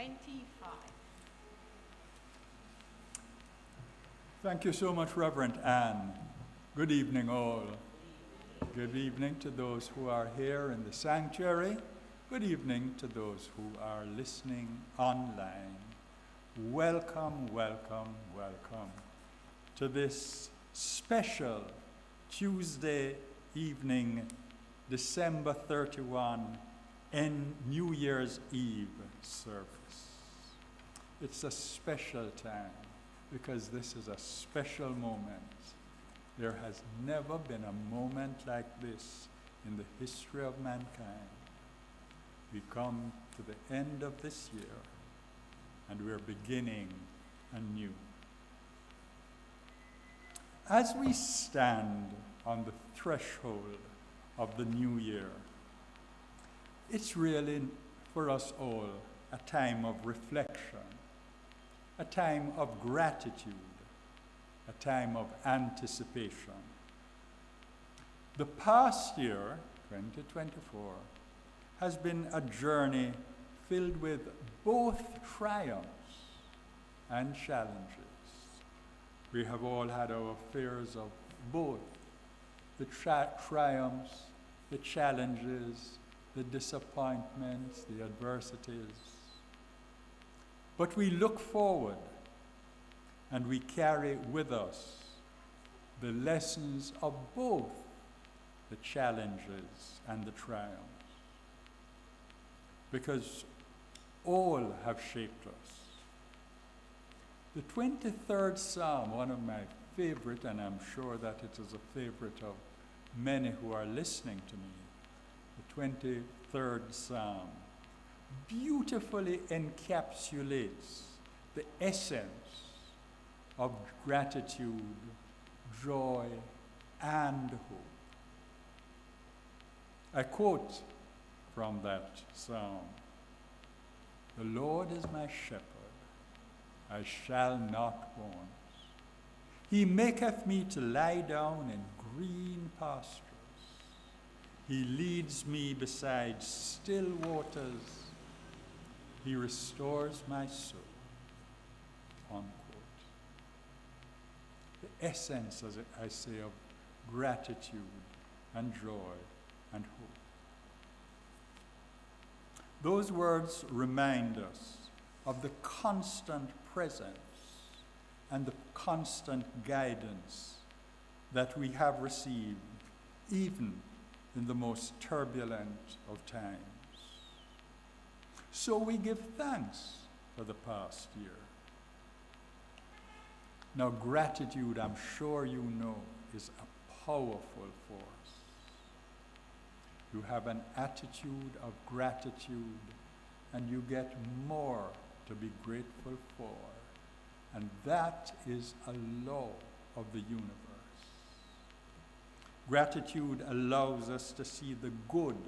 25. Thank you so much, Rev Ann. Good evening, all. Good evening to those who are here in the sanctuary. Good evening to those who are listening online. Welcome, welcome, welcome to this special Tuesday evening, December 31, and New Year's Eve service. It's a special time because this is a special moment. There has never been a moment like this in the history of mankind. We come to the end of this year and we're beginning anew. As we stand on the threshold of the new year, it's really for us all a time of reflection, a time of gratitude, a time of anticipation. The past year, 2024, has been a journey filled with both triumphs and challenges. We have all had our fears of both the triumphs, the challenges, the disappointments, the adversities. But we look forward and we carry with us the lessons of both the challenges and the triumphs, because all have shaped us. The 23rd Psalm, one of my favorite, and I'm sure that it is a favorite of many who are listening to me, the 23rd Psalm beautifully encapsulates the essence of gratitude, joy, and hope. I quote from that psalm, "The Lord is my shepherd, I shall not want. He maketh me to lie down in green pastures. He leads me beside still waters. He restores my soul." Unquote. The essence, as I say, of gratitude and joy and hope. Those words remind us of the constant presence and the constant guidance that we have received even in the most turbulent of times. So we give thanks for the past year. Now, gratitude, I'm sure you know, is a powerful force. You have an attitude of gratitude, and you get more to be grateful for. And that is a law of the universe. Gratitude allows us to see the good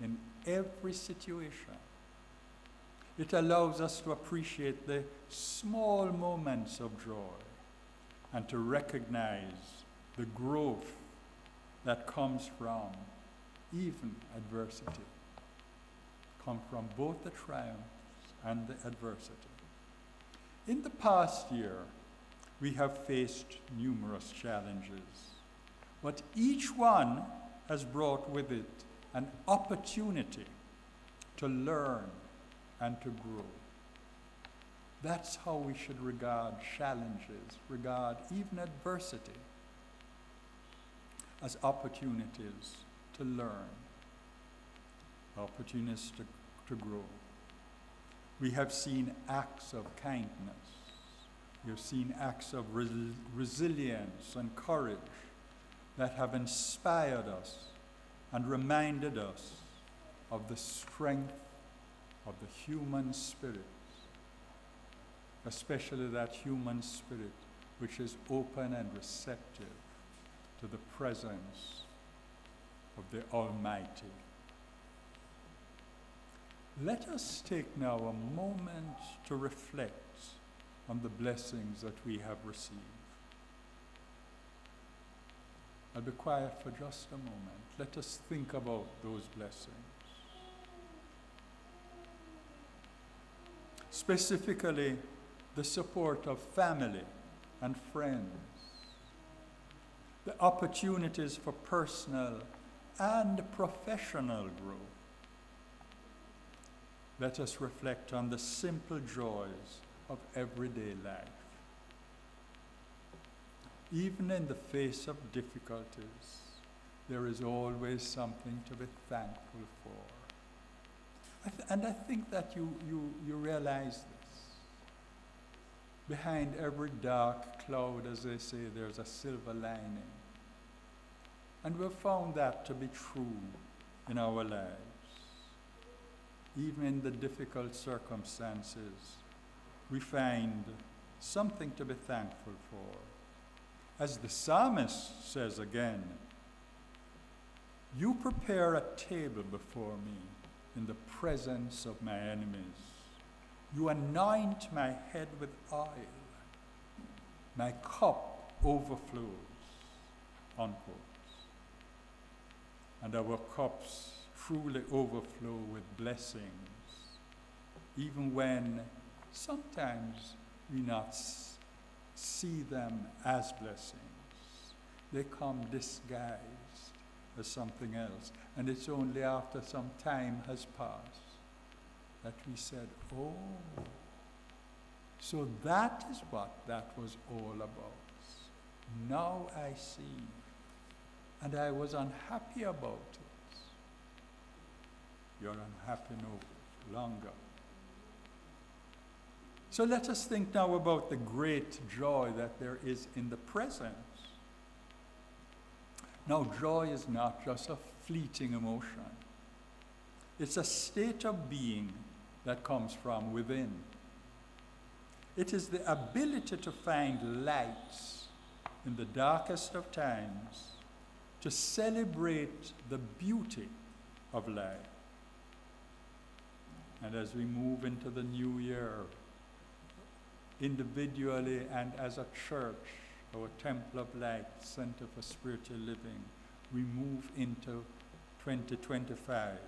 in every situation. It allows us to appreciate the small moments of joy and to recognize the growth that comes from even adversity, come from both the triumphs and the adversity. In the past year, we have faced numerous challenges, but each one has brought with it an opportunity to learn and to grow. That's how we should regard challenges, regard even adversity, as opportunities to learn, opportunities to grow. We have seen acts of kindness. We have seen acts of resilience and courage that have inspired us and reminded us of the strength of the human spirit, especially that human spirit which is open and receptive to the presence of the Almighty. Let us take now a moment to reflect on the blessings that we have received. I'll be quiet for just a moment. Let us think about those blessings. specifically the support of family and friends, the opportunities for personal and professional growth. Let us reflect on the simple joys of everyday life. Even in the face of difficulties, there is always something to be thankful for. And I think that you realize this. Behind every dark cloud, as they say, there's a silver lining. And we've found that to be true in our lives. Even in the difficult circumstances, we find something to be thankful for. As the psalmist says again, you prepare a table before me in the presence of my enemies. You anoint my head with oil. My cup overflows, unquote. And our cups truly overflow with blessings, even when sometimes we not see them as blessings. They come disguised as something else. And it's only after some time has passed that we said, oh, so that is what that was all about. Now I see. And I was unhappy about it. You're unhappy no longer. So let us think now about the great joy that there is in the present. Now, joy is not just a fleeting emotion. It's a state of being that comes from within. It is the ability to find lights in the darkest of times, to celebrate the beauty of life. And as we move into the new year, individually and as a church, our Temple of Light, Center for Spiritual Living, we move into 2025.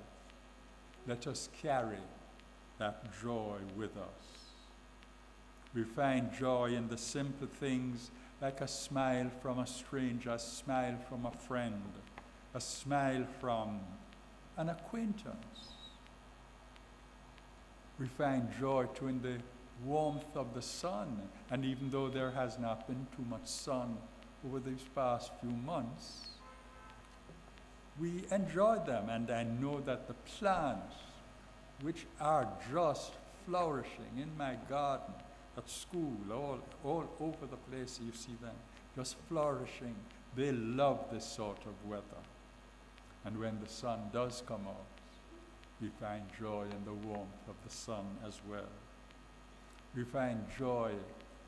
Let us carry that joy with us. We find joy in the simple things, like a smile from a stranger, a smile from a friend, a smile from an acquaintance. We find joy too in the warmth of the sun, and even though there has not been too much sun over these past few months, we enjoy them. And I know that the plants, which are just flourishing in my garden, at school, all over the place, you see them just flourishing. They love this sort of weather. And when the sun does come out, we find joy in the warmth of the sun as well. We find joy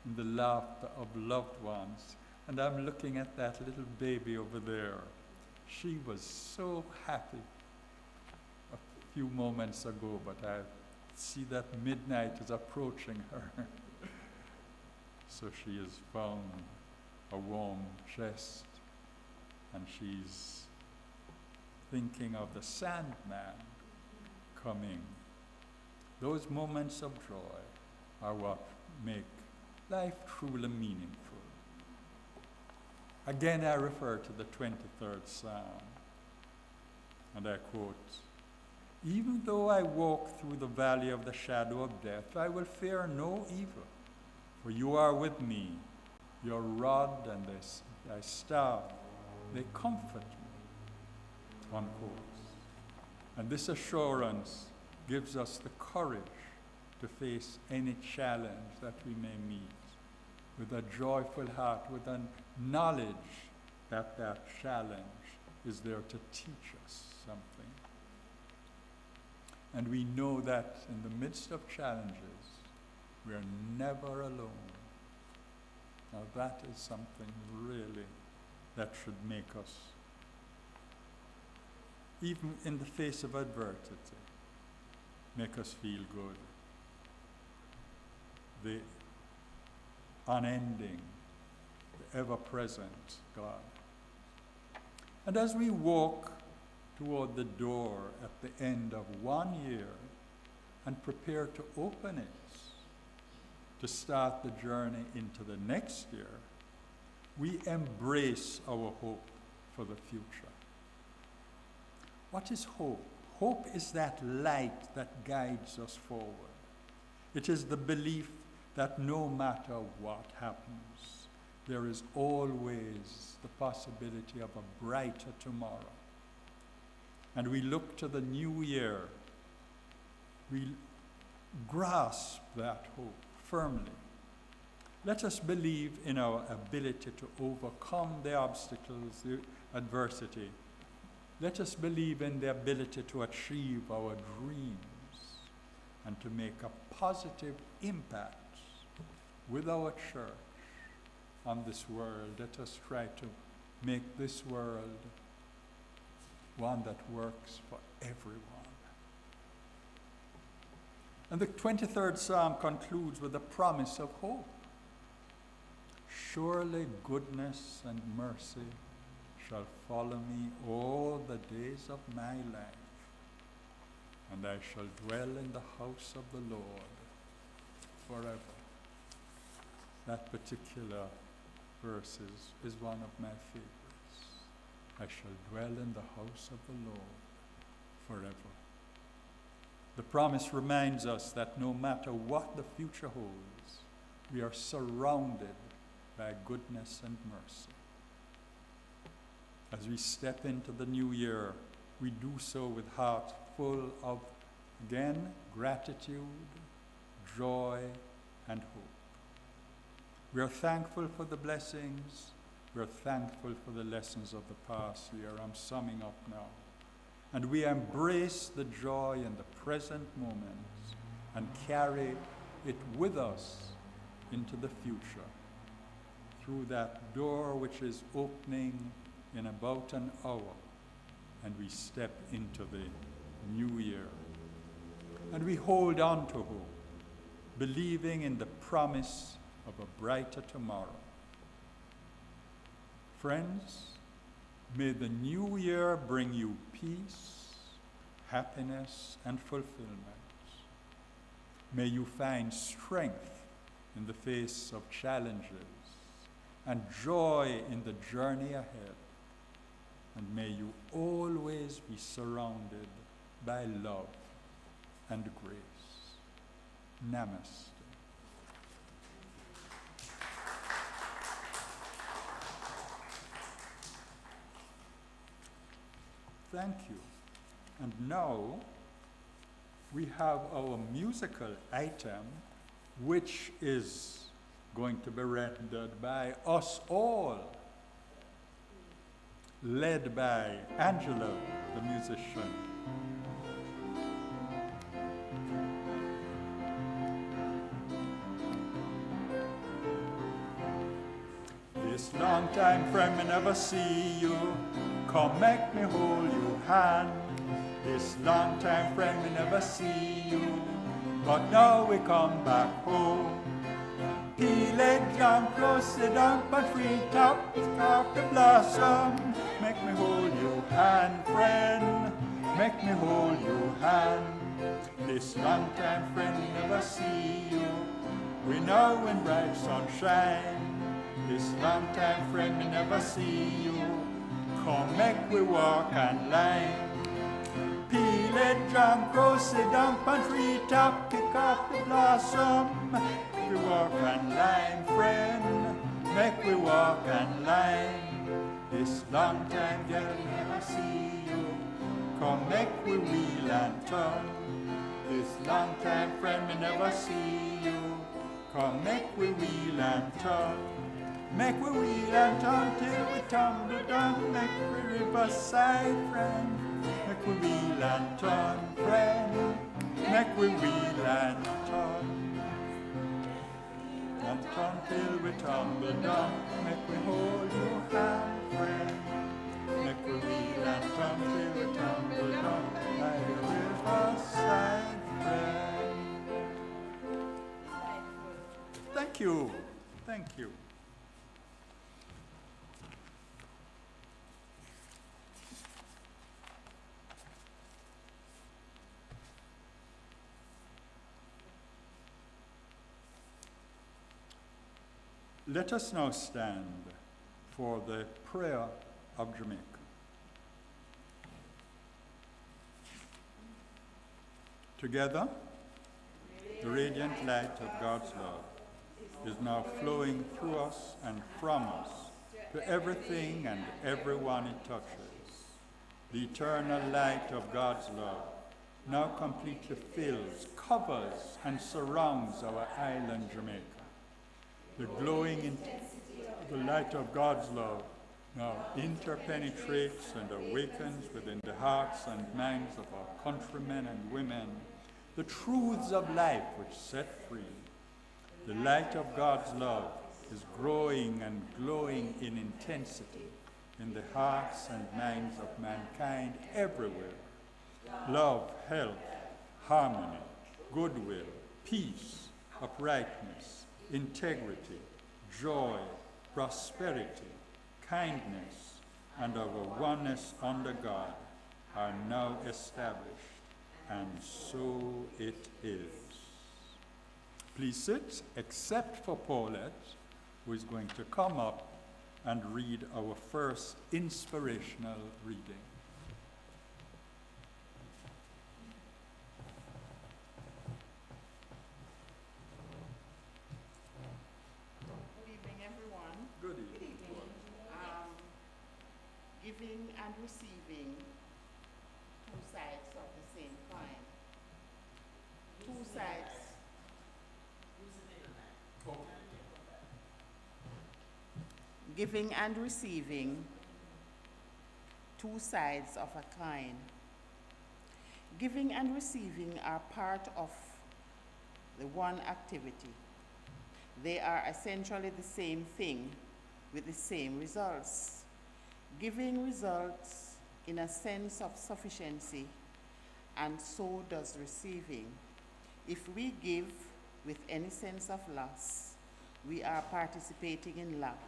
in the laughter of loved ones. And I'm looking at that little baby over there. She was so happy a few moments ago, but I see that midnight is approaching her. So she has found a warm chest, and she's thinking of the Sandman coming. Those moments of joy are what make life truly meaningful. Again, I refer to the 23rd Psalm, and I quote, "Even though I walk through the valley of the shadow of death, I will fear no evil, for you are with me. Your rod and thy staff, they comfort me." Unquote. And this assurance gives us the courage to face any challenge that we may meet with a joyful heart, with a knowledge that that challenge is there to teach us something. And we know that in the midst of challenges, we are never alone. Now that is something really that should make us, even in the face of adversity, make us feel good. The unending, the ever-present God. And as we walk toward the door at the end of one year and prepare to open it to start the journey into the next year, we embrace our hope for the future. What is hope? Hope is that light that guides us forward. It is the belief that no matter what happens, there is always the possibility of a brighter tomorrow. And we look to the new year. We grasp that hope firmly. Let us believe in our ability to overcome the obstacles, the adversity. Let us believe in the ability to achieve our dreams and to make a positive impact with our church on this world. Let us try to make this world one that works for everyone. And the 23rd Psalm concludes with a promise of hope. Surely goodness and mercy shall follow me all the days of my life, and I shall dwell in the house of the Lord forever. That particular verse is one of my favorites. I shall dwell in the house of the Lord forever. The promise reminds us that no matter what the future holds, we are surrounded by goodness and mercy. As we step into the new year, we do so with hearts full of, again, gratitude, joy, and hope. We are thankful for the blessings. We are thankful for the lessons of the past year. I'm summing up now. And we embrace the joy in the present moments and carry it with us into the future through that door which is opening in about an hour, and we step into the new year. And we hold on to hope, believing in the promise of a brighter tomorrow. Friends, may the new year bring you peace, happiness, and fulfillment. May you find strength in the face of challenges and joy in the journey ahead. And may you always be surrounded by love and grace. Namaste. Thank you. And now we have our musical item, which is going to be rendered by us all, led by Angela, the musician. This long time friend, me never see you. Come make me hold your hand. This long time friend, me never see you. But now we come back home. Peel it down, close it down, but free top of the blossom. Make me hold your hand, friend. Make me hold your hand. This long time friend, we never see you. We know in bright sunshine. This long time friend, we never see you. Come make we walk and line. Peel it down, cross it down, and tree top, pick up the blossom. Make we walk and line, friend. Make we walk and line. This long time girl never see you. Come make we wheel and turn. This long time friend me never see you. Come make we wheel and turn. Make we wheel and turn till we tumble down. Make we riverside, friend. Make we wheel and turn, friend. Make we wheel and turn. And turn till we tumble down. Make we hold your hand, friend. Make we wheel and turn till we tumble down. By the riverside, friend. Thank you. Thank you. Let us now stand for the prayer of Jamaica. Together, the radiant light of God's love is now flowing through us and from us to everything and everyone it touches. The eternal light of God's love now completely fills, covers, and surrounds our island Jamaica. The glowing intensity of the light of God's love now interpenetrates and awakens within the hearts and minds of our countrymen and women the truths of life which set free. The light of God's love is growing and glowing in intensity in the hearts and minds of mankind everywhere. Love, health, harmony, goodwill, peace, uprightness, integrity, joy, prosperity, kindness, and our oneness under God are now established, and so it is. Please sit, except for Paulette, who is going to come up and read our first inspirational reading. Good evening. Giving and receiving, two sides of the same coin. Two sides. Giving and receiving, two sides of a coin. Giving and receiving are part of the one activity. They are essentially the same thing with the same results. Giving results in a sense of sufficiency, and so does receiving. If we give with any sense of loss, we are participating in lack,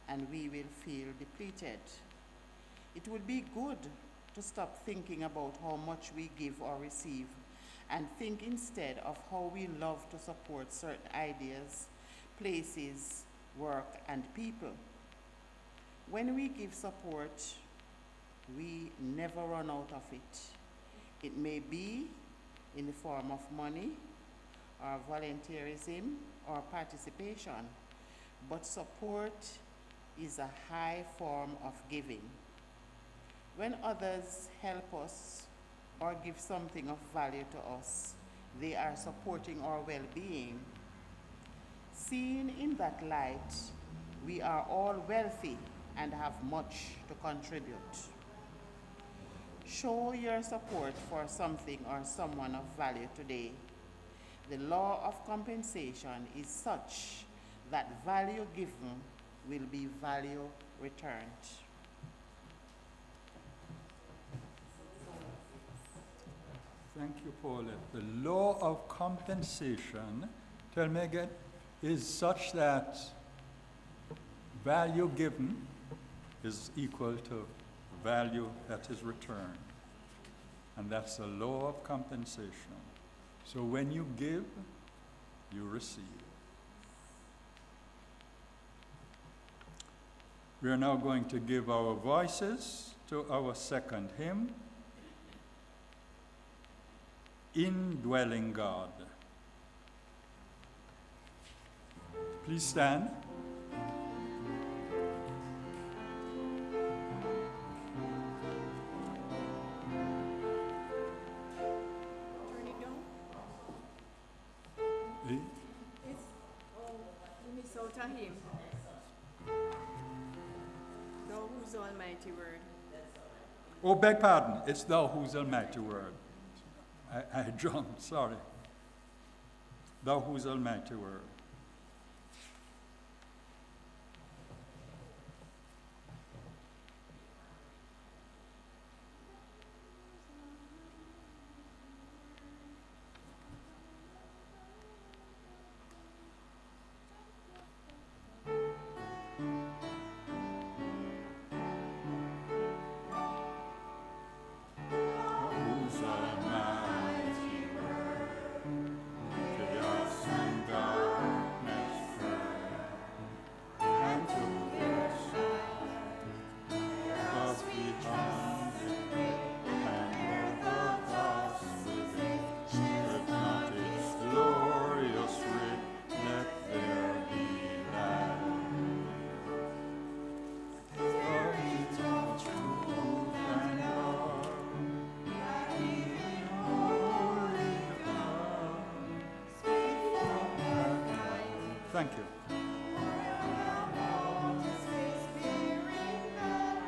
and we will feel depleted. It would be good to stop thinking about how much we give or receive, and think instead of how we love to support certain ideas, places, work, and people. When we give support, we never run out of it. It may be in the form of money, or volunteerism, or participation, but support is a high form of giving. When others help us or give something of value to us, they are supporting our well-being. Seen in that light, we are all wealthy and have much to contribute. Show your support for something or someone of value today. The law of compensation is such that value given will be value returned. Thank you, Paulette. The law of compensation, tell me again, is such that value given is equal to value that is returned. And that's the law of compensation. So when you give, you receive. We are now going to give our voices to our second hymn, Indwelling God. Please stand. Him. Thou whose almighty word. Oh, beg pardon. It's thou whose almighty word. I jumped, sorry. Thou whose almighty word. Whose almighty word, chaos and dark. Thank you.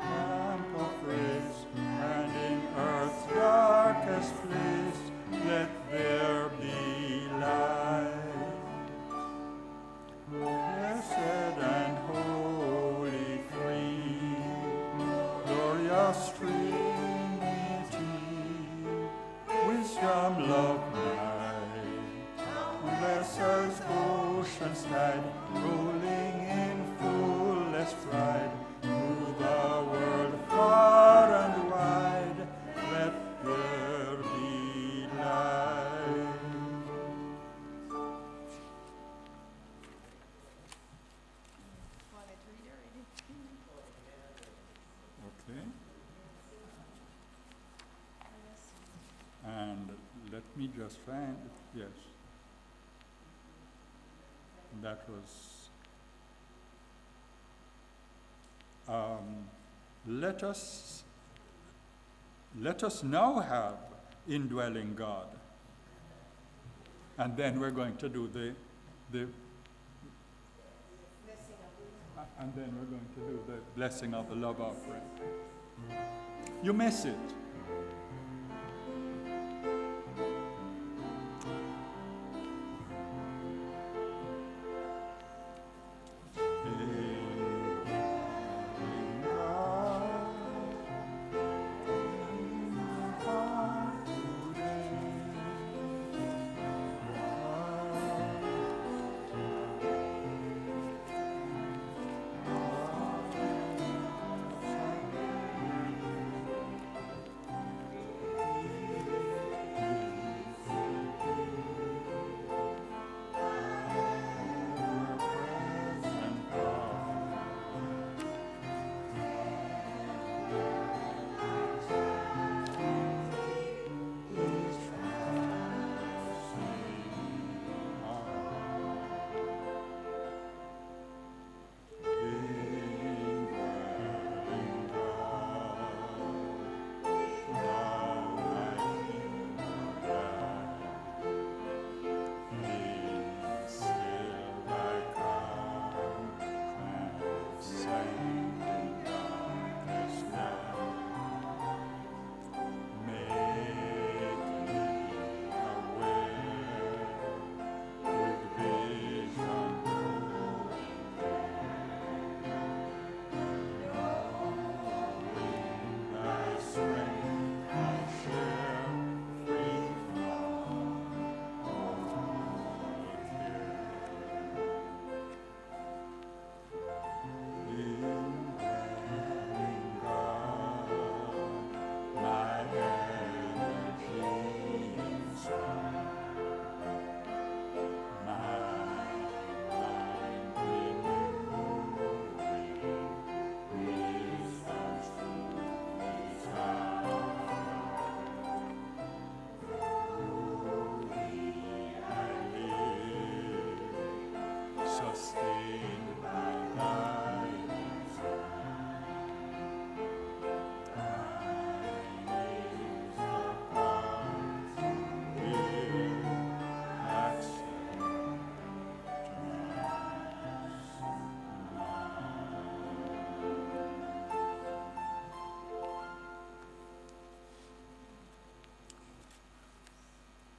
Lamp of grace, and in earth's darkest place, let there be light. Blessed and holy three, glorious Trinity, wisdom, love, might, unless earth's oceans tide, rolling in fullest pride, through the world far and wide, let there be light. Okay. And let me just find it. Yes. That was let us now have indwelling God. And then we're going to do the blessing of the love offering. You miss it.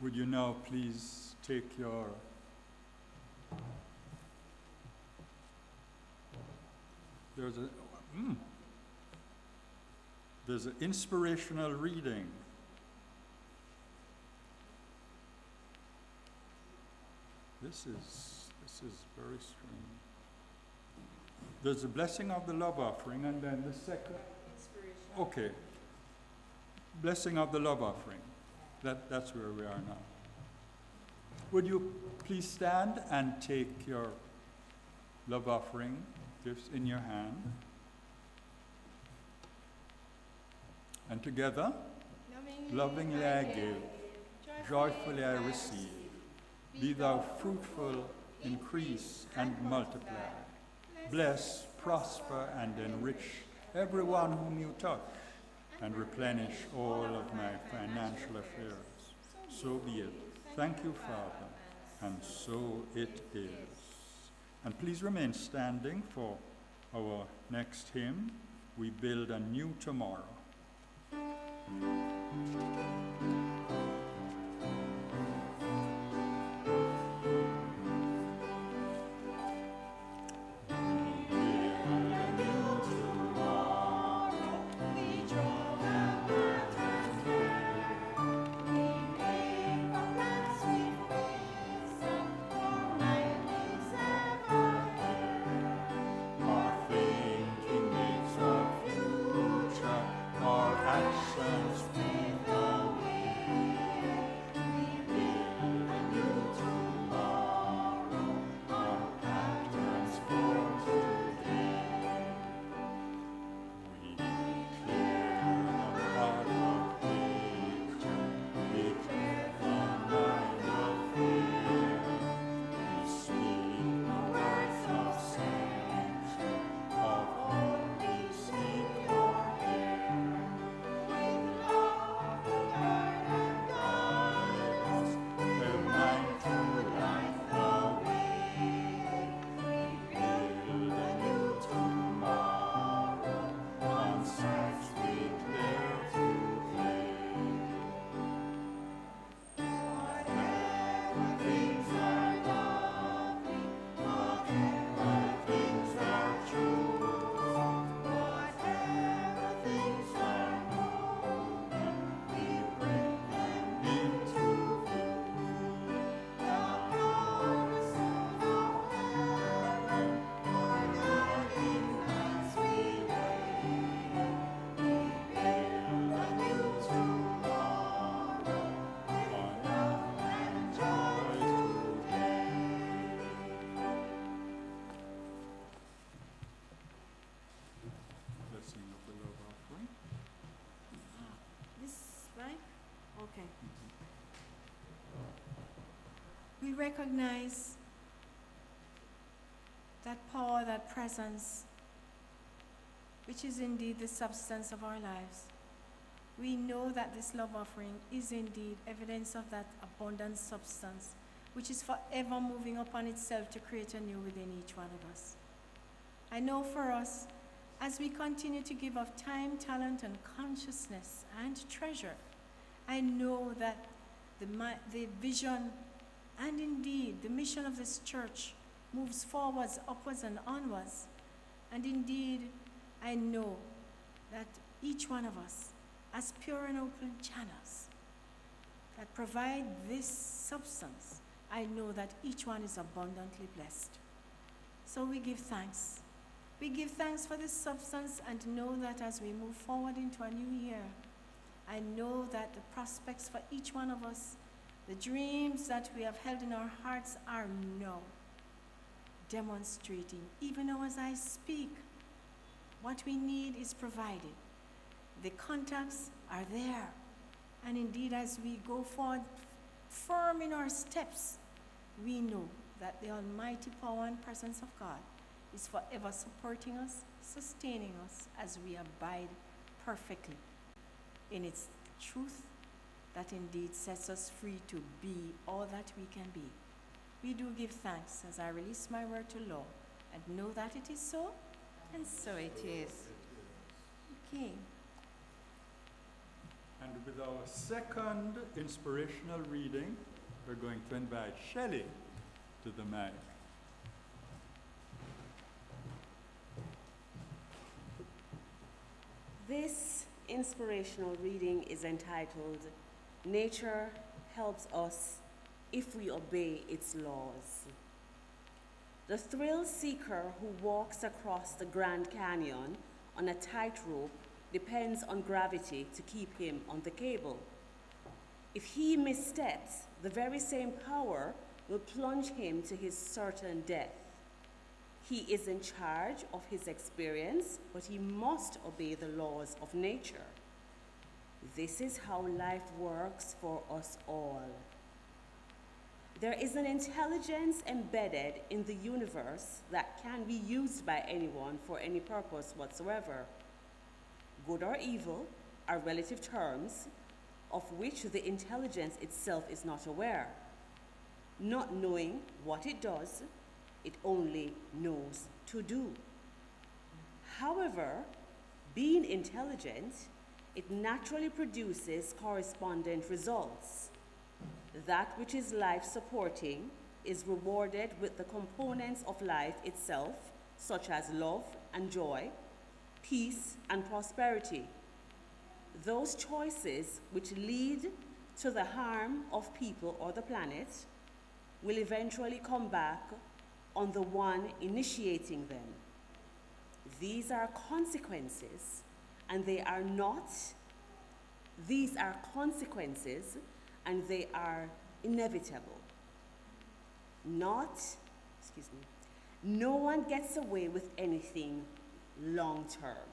Would you now please take your there's an inspirational reading. This is very strange. There's a blessing of the love offering, and then the second. Okay. Blessing of the love offering. That's where we are now. Would you please stand and take your love offering gifts in your hand? And together, lovingly I give, joyfully I receive. Be thou fruitful, increase, and multiply. Bless, prosper, and enrich everyone whom you touch, and replenish all of my financial affairs. So be it. Thank you, Father, and so it is. And please remain standing for our next hymn, We Build a New Tomorrow. Okay. We recognize that power, that presence, which is indeed the substance of our lives. We know that this love offering is indeed evidence of that abundant substance, which is forever moving upon itself to create anew within each one of us. I know for us, as we continue to give of time, talent, and consciousness and treasure, I know that the vision and indeed the mission of this church moves forwards, upwards, and onwards. And indeed, I know that each one of us, as pure and open channels that provide this substance, I know that each one is abundantly blessed. So we give thanks. We give thanks for this substance and know that as we move forward into a new year, I know that the prospects for each one of us, the dreams that we have held in our hearts are now demonstrating. Even now as I speak, what we need is provided. The contacts are there. And indeed, as we go forward firm in our steps, we know that the almighty power and presence of God is forever supporting us, sustaining us as we abide perfectly in its truth that indeed sets us free to be all that we can be. We do give thanks as I release my word to law and know that it is so, and so it is. Okay. And with our second inspirational reading, we're going to invite Shelley to the mic. This inspirational reading is entitled, Nature Helps Us If We Obey Its Laws. The thrill seeker who walks across the Grand Canyon on a tightrope depends on gravity to keep him on the cable. If he missteps, the very same power will plunge him to his certain death. He is in charge of his experience, but he must obey the laws of nature. This is how life works for us all. There is an intelligence embedded in the universe that can be used by anyone for any purpose whatsoever. Good or evil are relative terms of which the intelligence itself is not aware. Not knowing what it does, it only knows to do. However, being intelligent, it naturally produces correspondent results. That which is life-supporting is rewarded with the components of life itself, such as love and joy, peace and prosperity. Those choices which lead to the harm of people or the planet will eventually come back on the one initiating them. These are consequences, and they are inevitable. No one gets away with anything long term.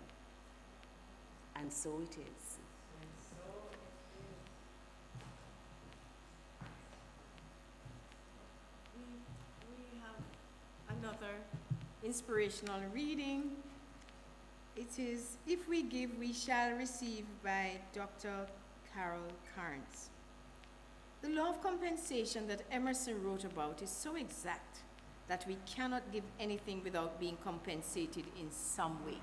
And so it is. We have another inspirational reading. It is If We Give, We Shall Receive by Dr. Carol Carnes. The law of compensation that Emerson wrote about is so exact that we cannot give anything without being compensated in some way.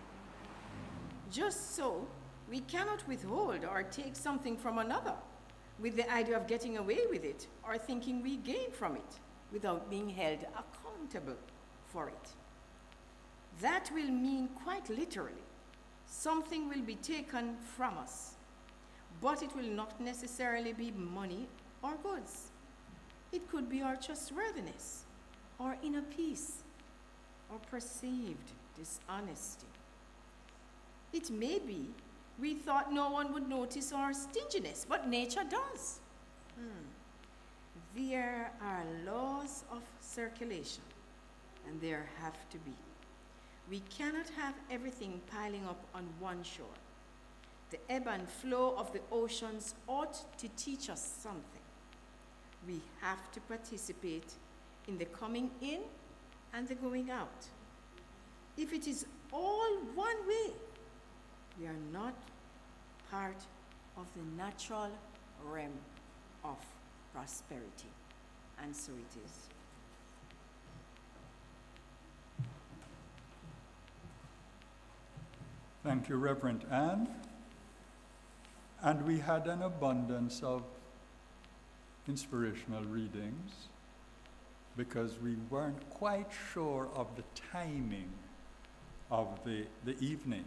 Just so, we cannot withhold or take something from another with the idea of getting away with it or thinking we gain from it without being held accountable for it. That will mean quite literally, something will be taken from us, but it will not necessarily be money or goods. It could be our trustworthiness, or inner peace, or perceived dishonesty. It may be we thought no one would notice our stinginess, but nature does. There are laws of circulation, and there have to be. We cannot have everything piling up on one shore. The ebb and flow of the oceans ought to teach us something. We have to participate in the coming in and the going out. If it is all one way, we are not part of the natural realm of prosperity. And so it is. Thank you, Reverend Ann. And we had an abundance of inspirational readings because we weren't quite sure of the timing of the evening.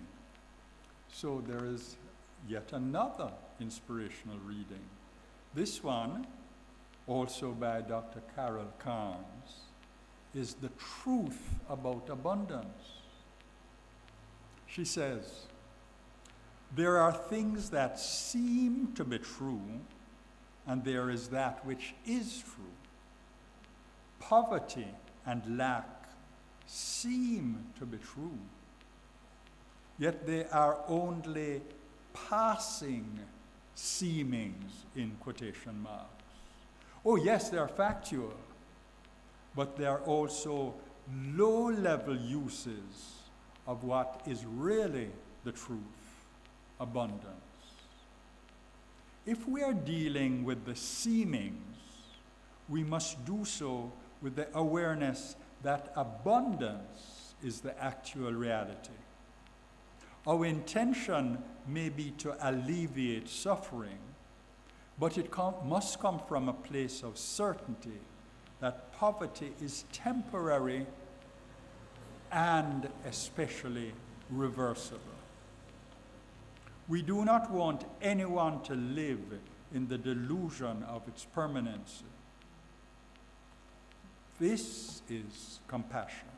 So there is yet another inspirational reading. This one, also by Dr. Carol Carnes, is The Truth About Abundance. She says, there are things that seem to be true, and there is that which is true. Poverty and lack seem to be true, yet they are only passing seemings in quotation marks. Oh yes, they are factual, but they are also low-level uses of what is really the truth, abundance. If we are dealing with the seemings, we must do so with the awareness that abundance is the actual reality. Our intention may be to alleviate suffering, but it must come from a place of certainty that poverty is temporary and especially reversible. We do not want anyone to live in the delusion of its permanency. This is compassion.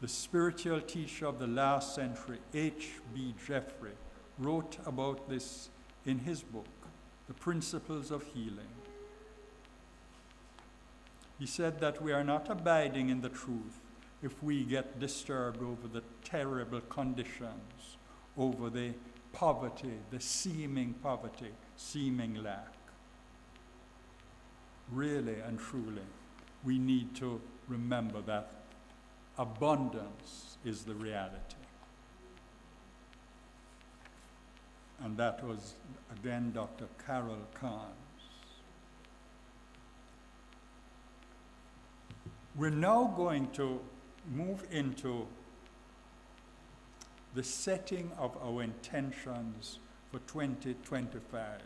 The spiritual teacher of the last century, H.B. Jeffrey, wrote about this in his book, The Principles of Healing. He said that we are not abiding in the truth if we get disturbed over the terrible conditions, over the poverty, the seeming poverty, seeming lack. Really and truly, we need to remember that abundance is the reality. And that was, again, Dr. Carol Carnes. We're now going to move into the setting of our intentions for 2025.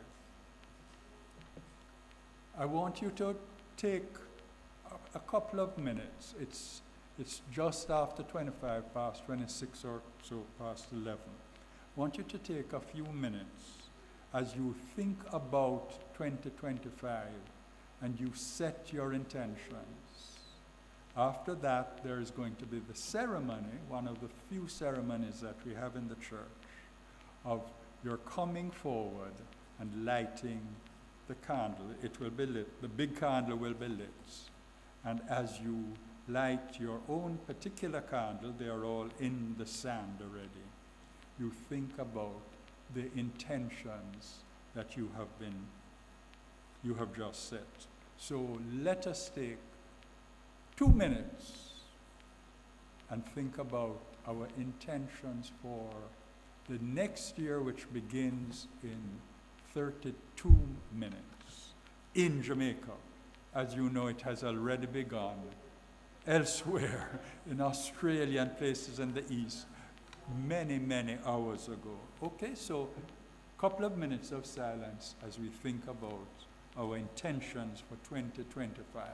I want you to take a couple of minutes. It's just after 25 past 26 or so past 11. I want you to take a few minutes as you think about 2025 and you set your intentions. After that, there is going to be the ceremony, one of the few ceremonies that we have in the church, of your coming forward and lighting the candle. It will be lit. The big candle will be lit. And as you light your own particular candle, they are all in the sand already. You think about the intentions that you have just set. So let us take 2 minutes and think about our intentions for the next year, which begins in 32 minutes in Jamaica. As you know, it has already begun elsewhere in Australia and places in the East many, many hours ago. Okay, so a couple of minutes of silence as we think about our intentions for 2025.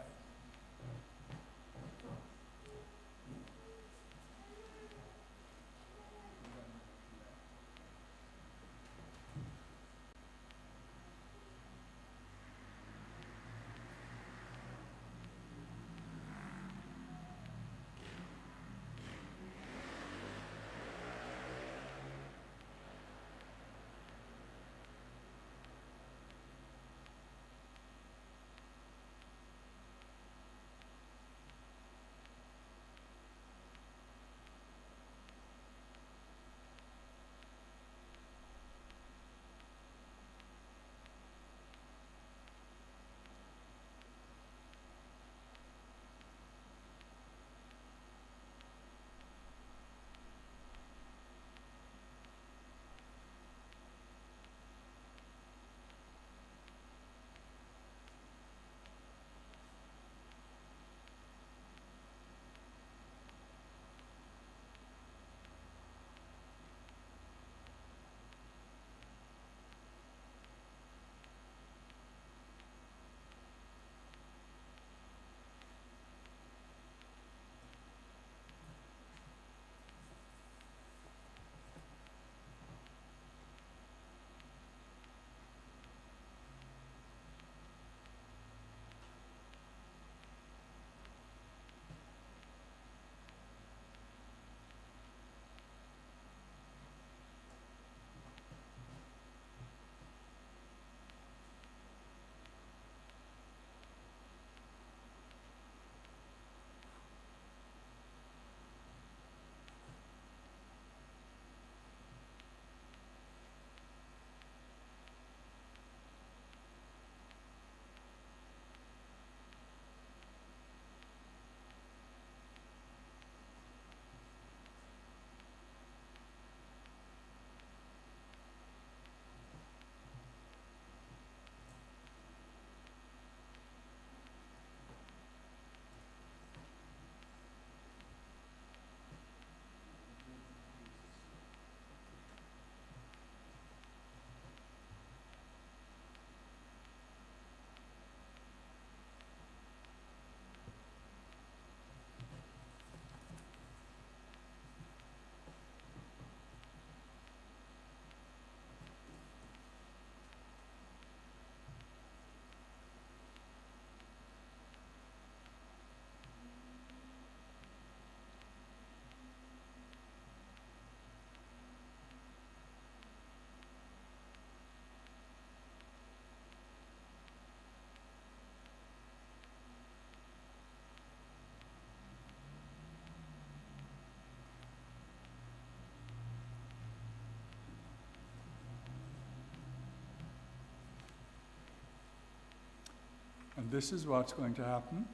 And this is what's going to happen.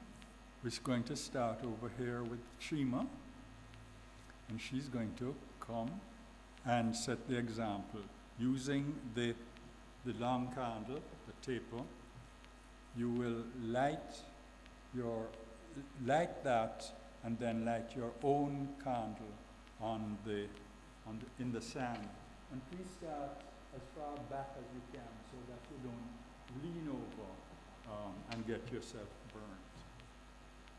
We're going to start over here with Shima, and she's going to come and set the example using the long candle, the taper. You will light your light that, and then light your own candle in the sand. And please start as far back as you can so that you don't lean over and get yourself burnt.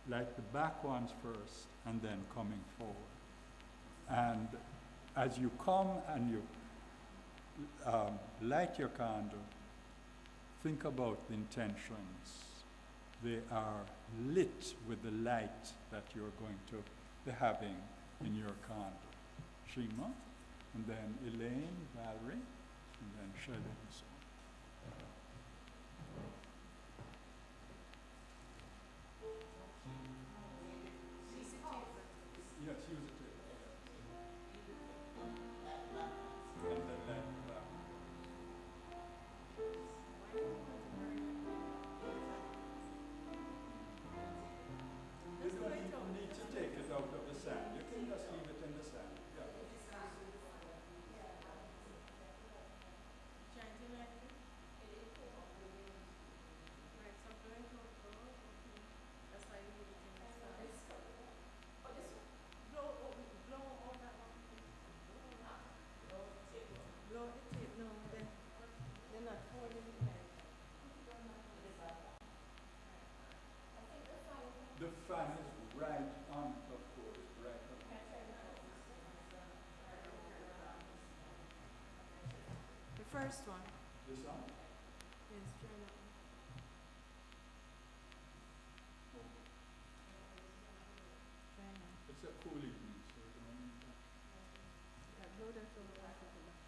Light the back ones first, and then coming forward. And as you come and you light your candle, think about the intentions. They are lit with the light that you're going to be having in your candle. Shima, and then Elaine, Valerie, and then Shelley and so on. Yes, use it. And then light the back. You don't even need to take it out of the sand. You can just leave it in the sand. Yeah. The fan is right on, of course, right on. The first one. This one? Yes, try that one. Try now. It's a cool evening, so you don't need that. Yeah, blow that over back to the back.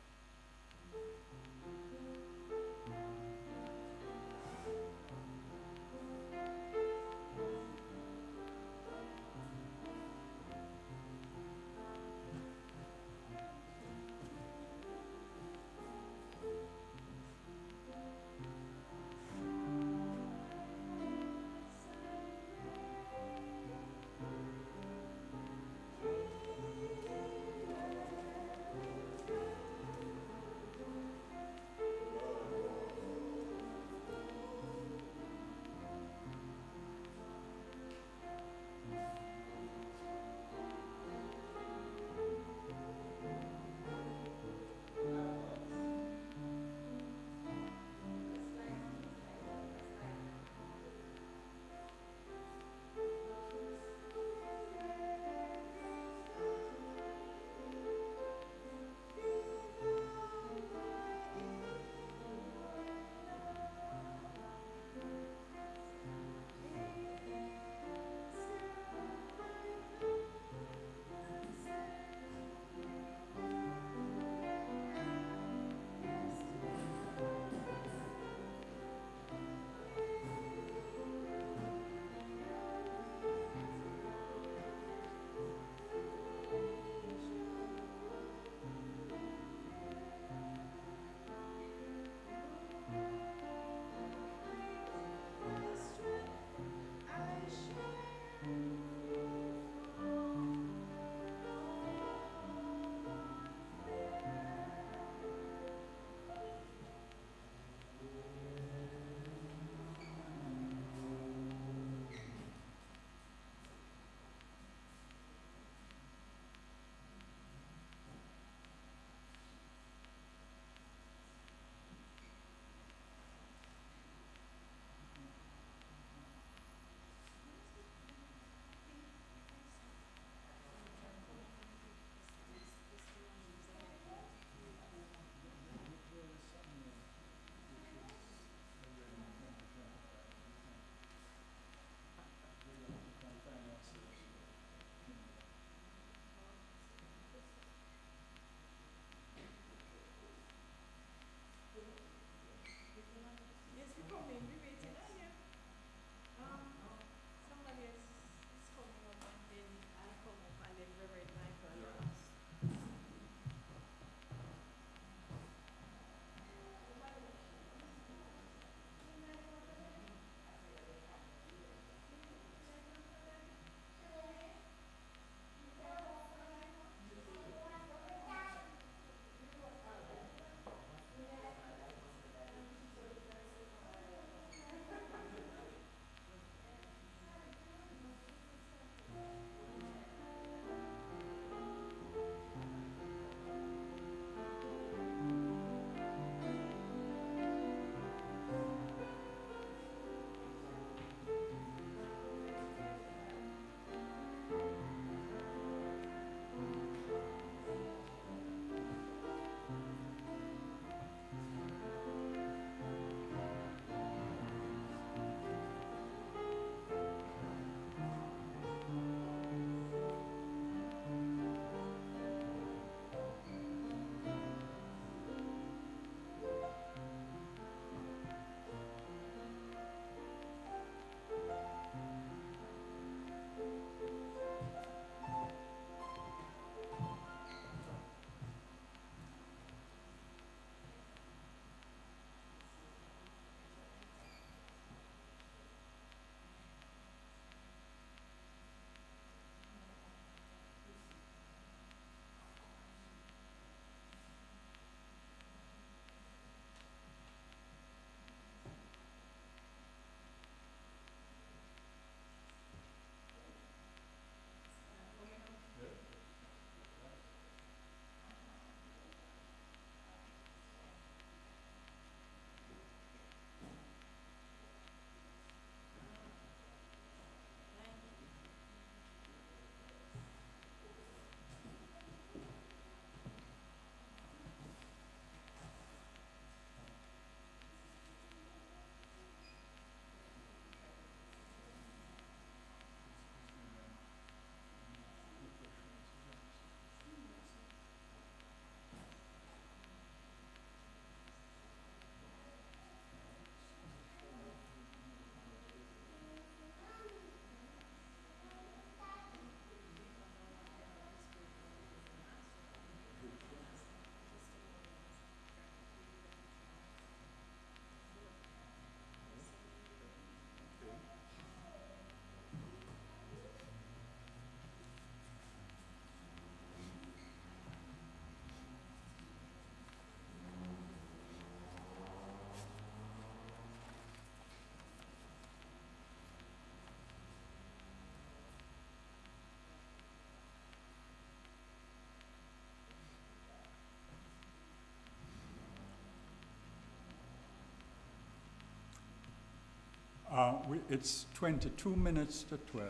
It's 22 minutes to 12,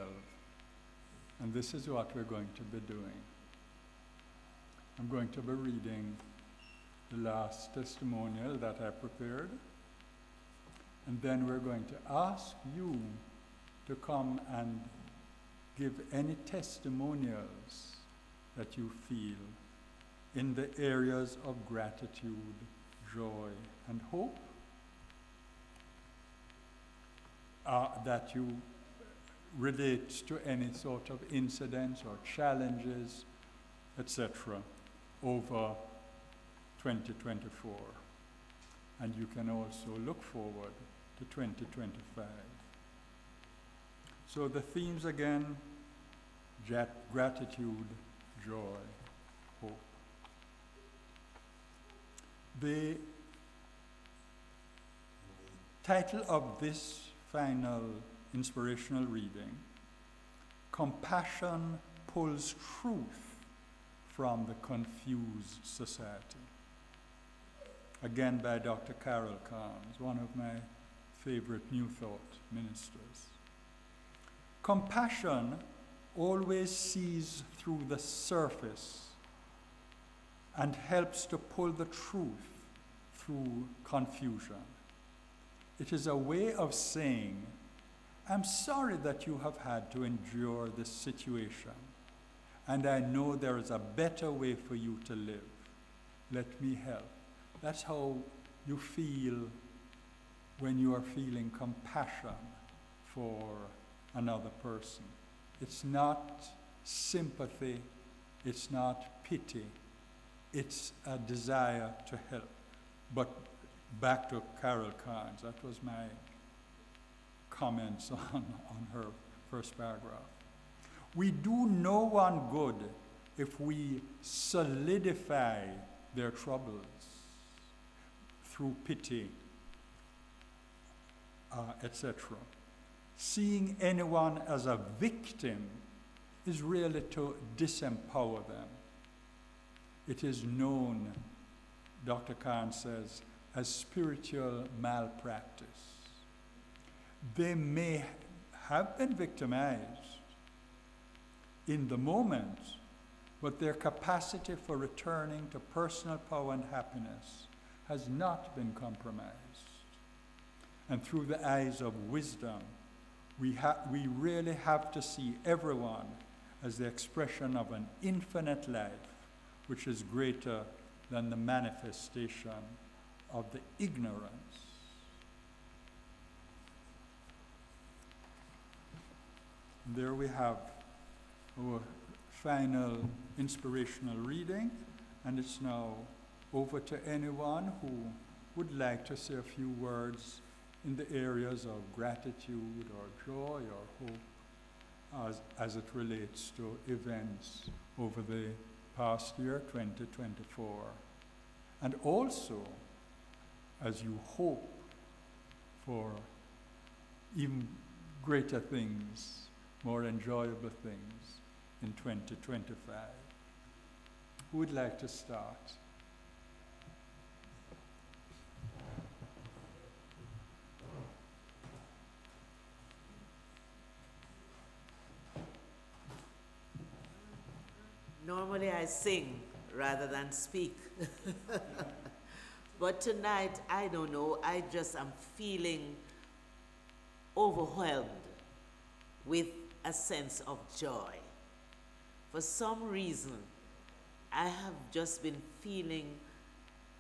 and this is what we're going to be doing. I'm going to be reading the last testimonial that I prepared, and then we're going to ask you to come and give any testimonials that you feel in the areas of gratitude, joy, and hope that you relate to any sort of incidents or challenges, etc., over 2024. And you can also look forward to 2025. So the themes again: gratitude, joy, hope. The title of this final inspirational reading, Compassion Pulls Truth from the Confused Society. Again by Dr. Carol Carnes, one of my favorite New Thought ministers. Compassion always sees through the surface and helps to pull the truth through confusion. It is a way of saying, I'm sorry that you have had to endure this situation, and I know there is a better way for you to live. Let me help. That's how you feel when you are feeling compassion for another person. It's not sympathy, it's not pity, it's a desire to help. But back to Carol Carnes, that was my comments on her first paragraph. We do no one good if we solidify their troubles through pity, etc. Seeing anyone as a victim is really to disempower them. It is known, Dr. Khan says, as spiritual malpractice. They may have been victimized in the moment, but their capacity for returning to personal power and happiness has not been compromised. And through the eyes of wisdom, we really have to see everyone as the expression of an infinite life, which is greater than the manifestation of the ignorance. And there we have our final inspirational reading, and it's now over to anyone who would like to say a few words in the areas of gratitude or joy or hope as it relates to events over the past year, 2024. And also, as you hope for even greater things, more enjoyable things in 2025. Who would like to start? Normally I sing rather than speak. But tonight, I don't know, I just am feeling overwhelmed with a sense of joy. For some reason, I have just been feeling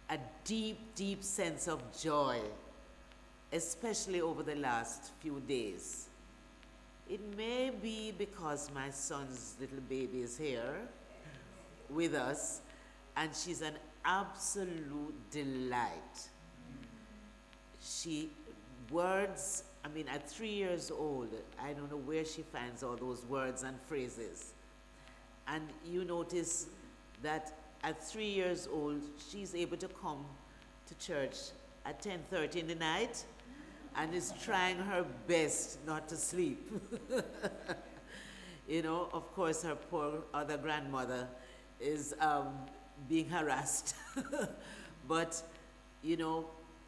a deep, deep sense of joy, especially over the last few days. It may be because my son's little baby is here with us, and she's an absolute delight. At 3 years old, I don't know where she finds all those words and phrases. And you notice that at 3 years old, she's able to come to church at 10:30 in the night and is trying her best not to sleep. Of course, her poor other grandmother is being harassed. But,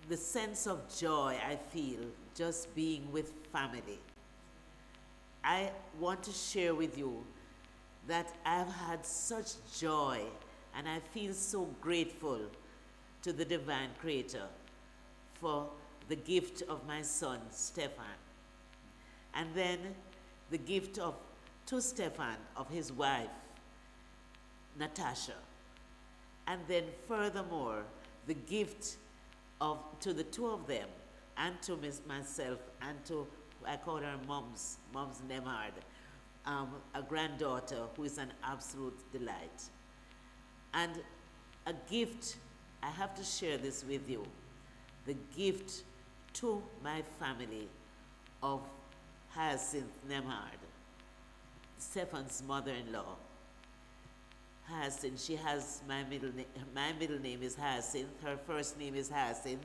the sense of joy I feel just being with family. I want to share with you that I've had such joy and I feel so grateful to the divine creator for the gift of my son, Stefan. And then the gift to Stefan of his wife, Natasha. And then furthermore, the gift to the two of them and to myself and to, I call her Mom's Nemhard, a granddaughter who is an absolute delight. And a gift, I have to share this with you, the gift to my family of Hyacinth Nemhard, Stefan's mother-in-law. Hyacinth, she has my middle name is Hyacinth, her first name is Hyacinth.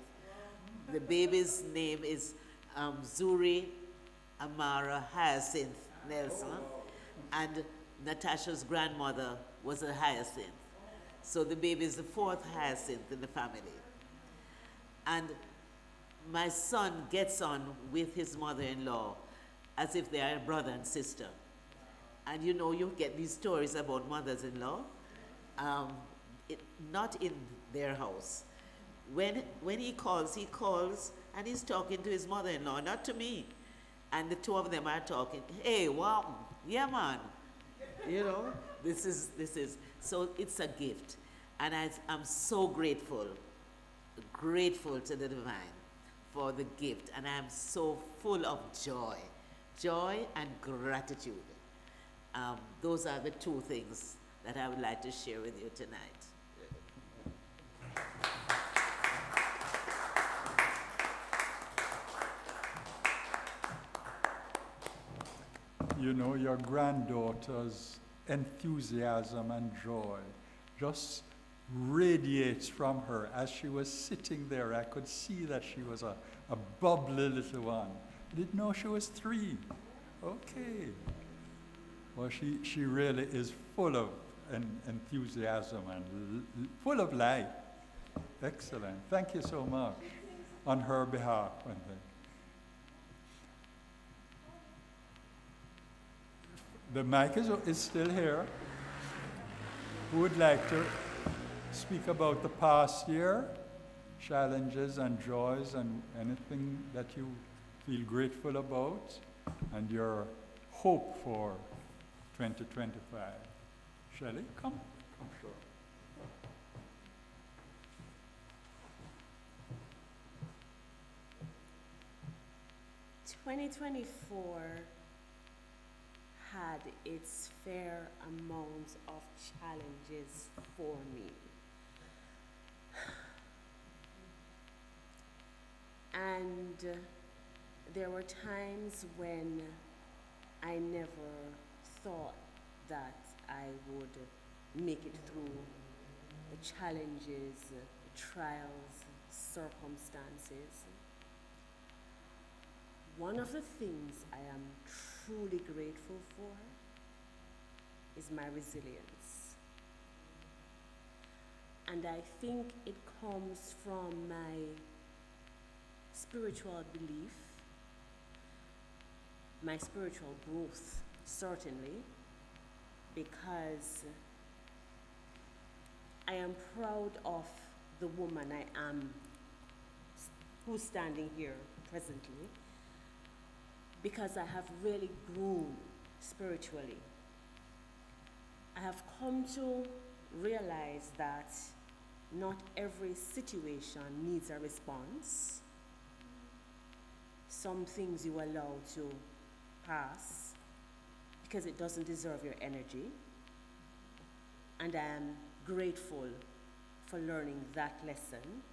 The baby's name is Zuri Amara Hyacinth Nelson, and Natasha's grandmother was a Hyacinth. So the baby is the fourth Hyacinth in the family. And my son gets on with his mother-in-law as if they are brother and sister. And you know, you get these stories about mothers-in-law, not in their house. When he calls and he's talking to his mother-in-law, not to me. And the two of them are talking, hey, wow, yeah, man. You know, this is, so it's a gift. And I'm so grateful to the divine for the gift. And I'm so full of joy and gratitude. Those are the two things that I would like to share with you tonight. You know, your granddaughter's enthusiasm and joy just radiates from her. As she was sitting there, I could see that she was a bubbly little one. I didn't know she was 3. Okay. Well, she really is full of enthusiasm and full of life. Excellent. Thank you so much on her behalf. The mic is still here. Who would like to speak about the past year, challenges and joys and anything that you feel grateful about and your hope for 2025? Shelley, come sure. 2024 had its fair amount of challenges for me. And there were times when I never thought that I would make it through the challenges, the trials, circumstances. One of the things I am truly grateful for is my resilience. And I think it comes from my spiritual belief, my spiritual growth, certainly, because I am proud of the woman I am, who's standing here presently, because I have really grown spiritually. I have come to realize that not every situation needs a response. Some things you allow to pass because it doesn't deserve your energy. And I am grateful for learning that lesson,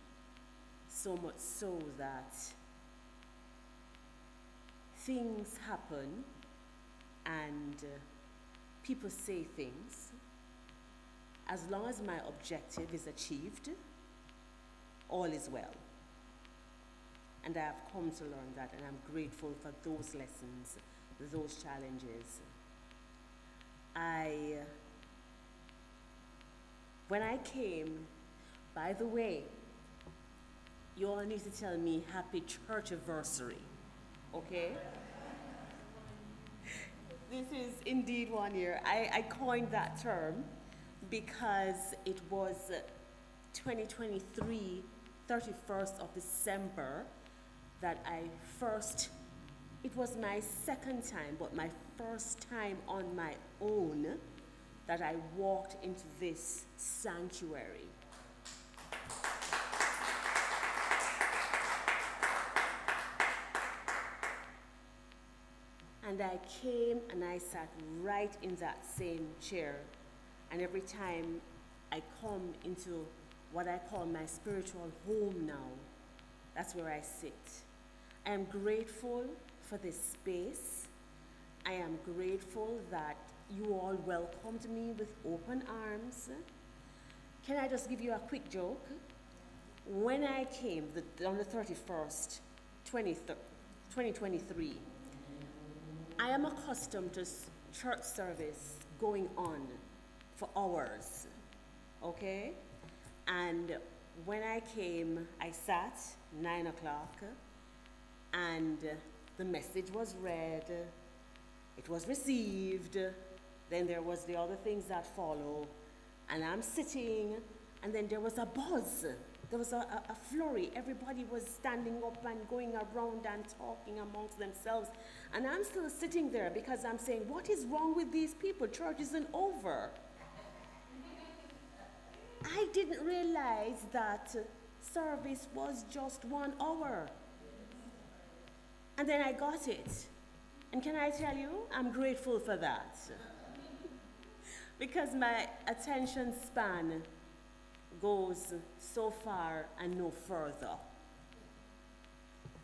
so much so that things happen and people say things. As long as my objective is achieved, all is well. And I have come to learn that, and I'm grateful for those lessons, those challenges. When I came, by the way, you all need to tell me happy church anniversary. okay? This is indeed 1 year. I coined that term because it was 2023, 31st of December, that it was my second time, but my first time on my own that I walked into this sanctuary. And I came and I sat right in that same chair. And every time I come into what I call my spiritual home now, that's where I sit. I am grateful for this space. I am grateful that you all welcomed me with open arms. Can I just give you a quick joke? When I came on the 31st, 2023, I am accustomed to church service going on for hours, okay? And when I came, I sat 9 o'clock, and the message was read, it was received, then there was the other things that follow, and I'm sitting, and then there was a buzz. There was a flurry. Everybody was standing up and going around and talking amongst themselves. And I'm still sitting there because I'm saying, what is wrong with these people? Church isn't over. I didn't realize that service was just 1 hour. And then I got it. And can I tell you, I'm grateful for that. Because my attention span goes so far and no further.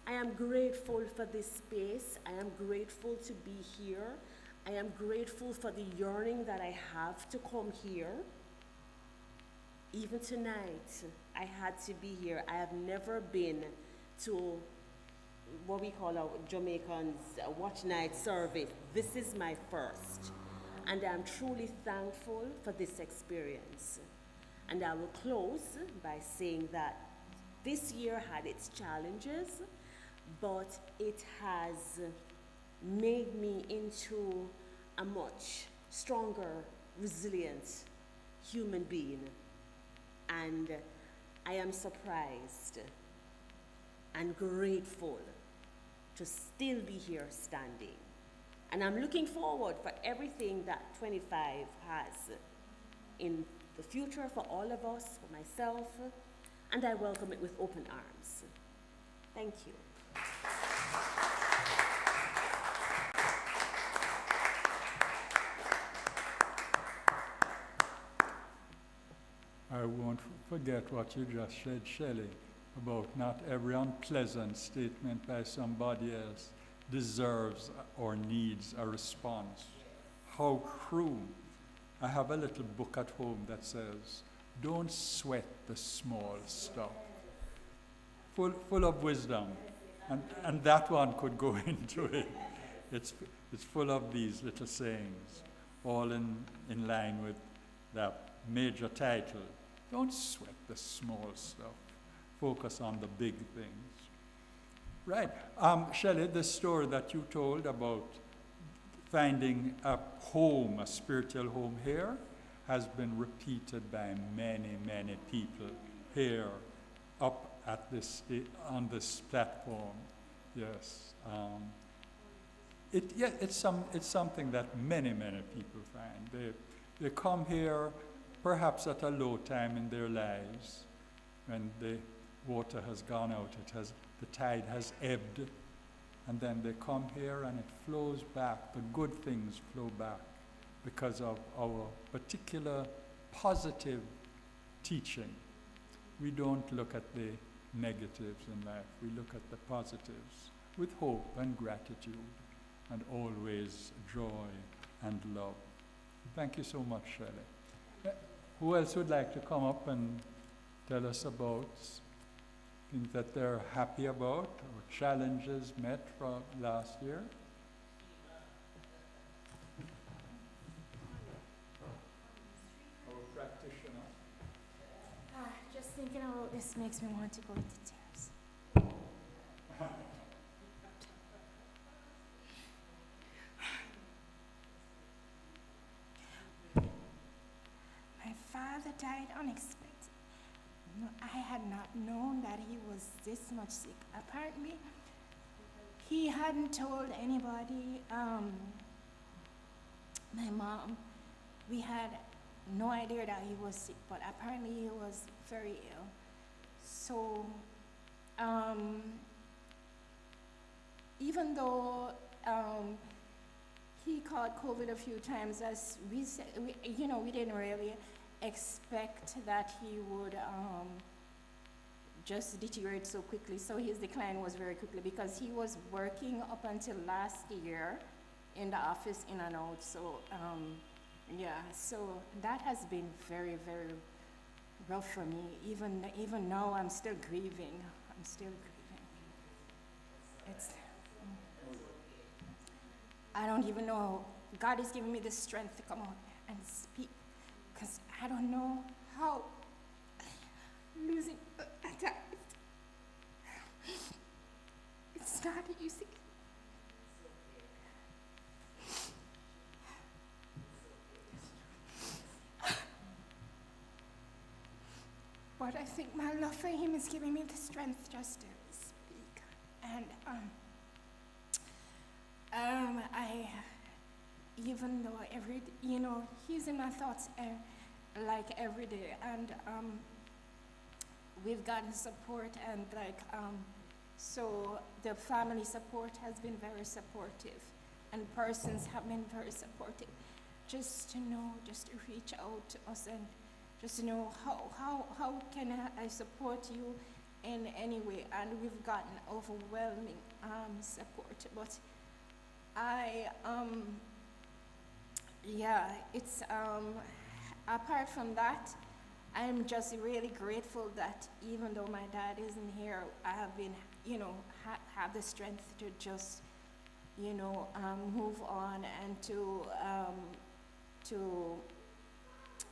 I am grateful for this space. I am grateful to be here. I am grateful for the yearning that I have to come here. Even tonight, I had to be here. I have never been to what we call our Jamaicans watch night service. This is my first. And I'm truly thankful for this experience. And I will close by saying that this year had its challenges, but it has made me into a much stronger, resilient human being. And I am surprised and grateful to still be here standing. And I'm looking forward for everything that 25 has in the future for all of us, for myself, and I welcome it with open arms. Thank you. I won't forget what you just said, Shelley, about not every unpleasant statement by somebody else deserves or needs a response. How true. I have a little book at home that says, don't sweat the small stuff. Full of wisdom. And that one could go into it. It's full of these little sayings, all in line with that major title. Don't sweat the small stuff. Focus on the big things. Right. Shelley, the story that you told about finding a home, a spiritual home here, has been repeated by many, many people here up at on this platform. Yes. It's something that many, many people find. They come here perhaps at a low time in their lives when the water has gone out, the tide has ebbed, and then they come here and it flows back. The good things flow back because of our particular positive teaching. We don't look at the negatives in life. We look at the positives with hope and gratitude and always joy and love. Thank you so much, Shelley. Who else would like to come up and tell us about things that they're happy about or challenges met from last year? Our practitioner. Just thinking about this makes me want to go into tears. died unexpected. No, I had not known that he was this much sick. Apparently, he hadn't told anybody. My mom, we had no idea that he was sick, but apparently he was very ill. So, even though he caught COVID a few times, as we said, we didn't really expect that he would just deteriorate so quickly. So his decline was very quickly because he was working up until last year in the office in and out. So so that has been very, very rough for me. Even now, I'm still grieving. It's I don't even know. God is giving me the strength to come out and speak, because I don't know how losing a child. It's not easy. But I think my love for him is giving me the strength just to speak. And even though he's in my thoughts like every day, and we've gotten support, and so the family support has been very supportive, and persons have been very supportive. Just to reach out to us and just to know how can I support you in any way, and we've gotten overwhelming support. But it's apart from that, I'm just really grateful that even though my dad isn't here, I have been, have the strength to just, move on and to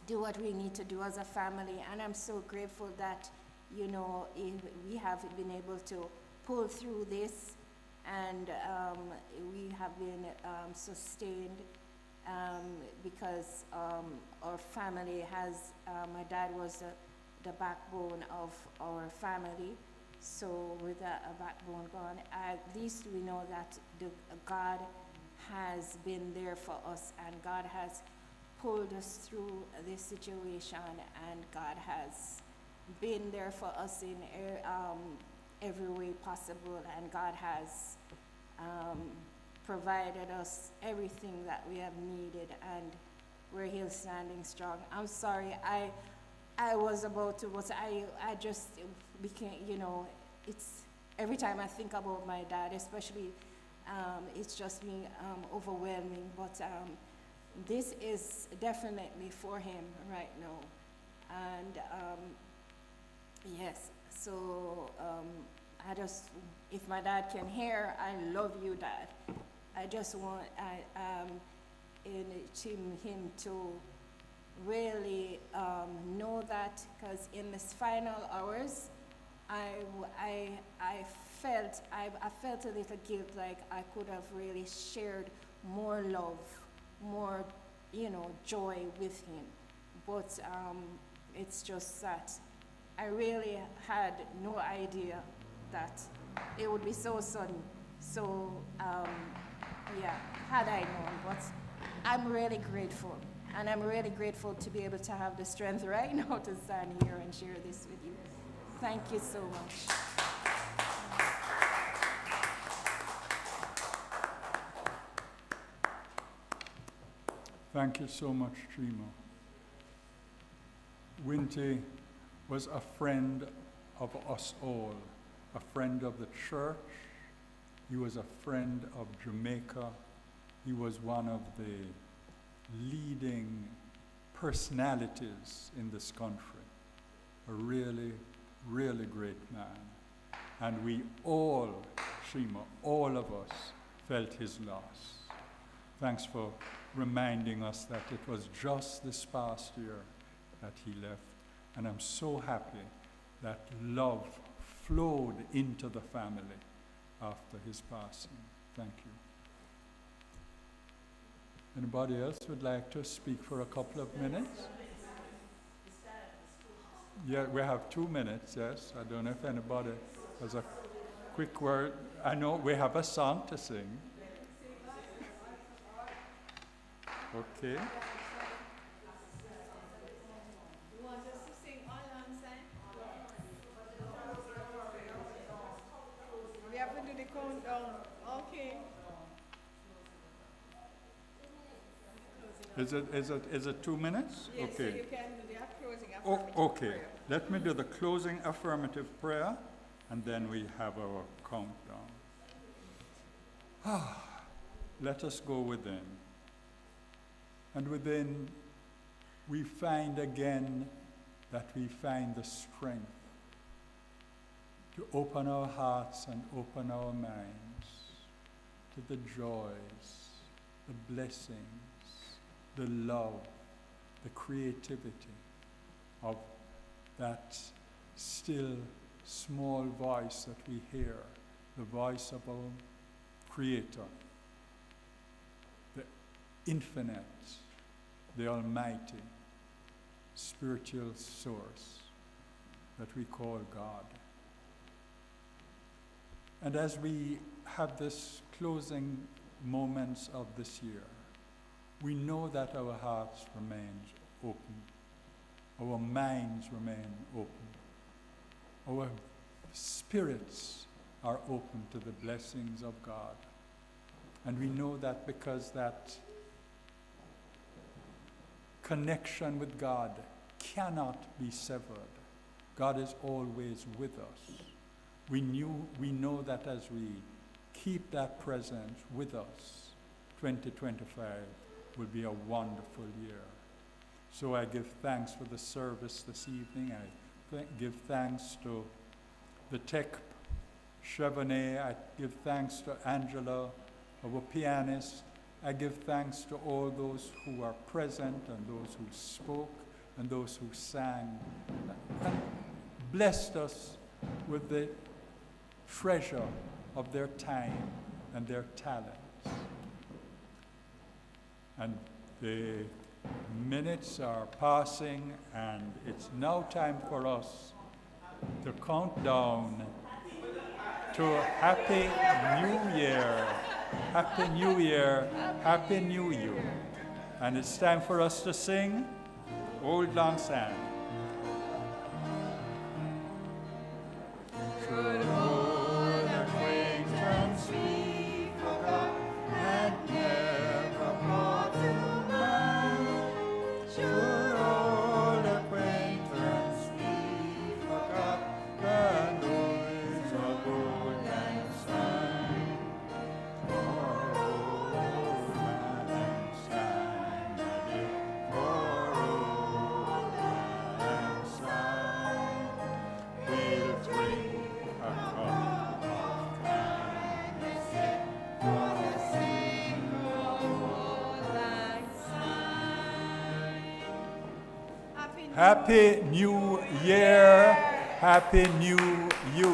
do what we need to do as a family. And I'm so grateful that, we have been able to pull through this, and we have been sustained because our family has, my dad was the backbone of our family. So with a backbone gone, at least we know that God has been there for us, and God has pulled us through this situation, and God has been there for us in every way possible, and God has provided us everything that we have needed, and we're here standing strong. I'm sorry, I was about to, but I just became, it's every time I think about my dad, especially, it's just me overwhelming, but this is definitely for him right now. And yes, so if my dad can hear, I love you, Dad. I just want him to really know that, because in this final hours, I felt a little guilt, like I could have really shared more love, more joy with him, but it's just that I really had no idea that it would be so sudden. So had I known, but I'm really grateful, and I'm really grateful to be able to have the strength right now to stand here and share this with you. Thank you so much. Thank you so much, Trima. Winty was a friend of us all, a friend of the church. He was a friend of Jamaica. He was one of the leading personalities in this country, a really, really great man. And we all, Trima, all of us, felt his loss. Thanks for reminding us that it was just this past year that he left. And I'm so happy that love flowed into the family after his passing. Thank you. Anybody else would like to speak for a couple of minutes? Yeah, we have 2 minutes, yes. I don't know if anybody has a quick word. I know we have a song to sing. Okay. You want us to sing all alongside? We have to do the countdown. Okay. Is it 2 minutes? Yes, so Okay. you can do the closing Oh, affirmative okay. prayer. Let me do the closing affirmative prayer, and then we have our countdown. Let us go within. And within, we find again that we find the strength to open our hearts and open our minds to the joys, the blessings, the love, the creativity of that still small voice that we hear, the voice of our Creator, the infinite, the almighty, spiritual source that we call God. And as we have this closing moments of this year, we know that our hearts remain open, our minds remain open, our spirits are open to the blessings of God. And we know that because that connection with God cannot be severed. God is always with us. We know that as we keep that presence with us, 2025 will be a wonderful year. So I give thanks for the service this evening. I give thanks to the tech, Chevrolet. I give thanks to Angela, our pianist. I give thanks to all those who are present and those who spoke and those who sang and blessed us with the treasure of their time and their talents. And the minutes are passing, and it's now time for us to count down to a Happy New Year. Happy New Year, Happy New You. And it's time for us to sing Old Lang Syne. Should old acquaintance we forgot and never brought to mind? Should old acquaintance we forgot the noise of Old Lang Syne? For Old Lang Syne, for Old Lang Syne, we'll drink a cup of kindness for the sake of Old Lang Syne. Happy New Year, Happy New You.